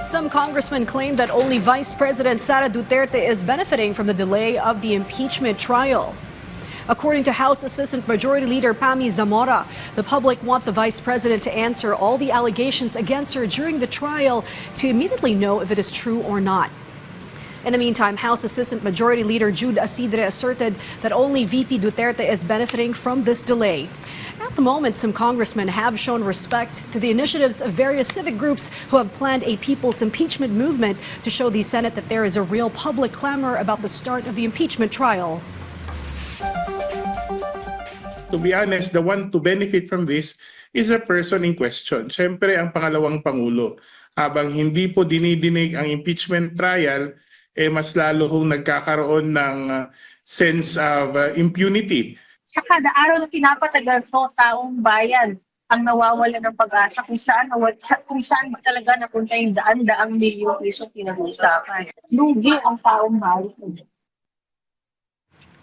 Some congressmen claim that only Vice President Sara Duterte is benefiting from the delay of the impeachment trial. According to House Assistant Majority Leader Pami Zamora, the public want the Vice President to answer all the allegations against her during the trial to immediately know if it is true or not. In the meantime, House Assistant Majority Leader Jude Asidre asserted that only VP Duterte is benefiting from this delay. At the moment, some congressmen have shown respect to the initiatives of various civic groups who have planned a people's impeachment movement to show the Senate that there is a real public clamor about the start of the impeachment trial. To be honest, the one to benefit from this is the person in question. Siyempre, ang pangalawang Pangulo. Habang hindi po dinidinig ang impeachment trial, mas lalo hong nagkakaroon ng sense of impunity. Sa kada araw na pinapatagal po, taong bayan ang nawawala ng pag-asa kung saan talaga napunta yung daan-daang milyong piso pinag-uusapan. Lugi ang taong bayan.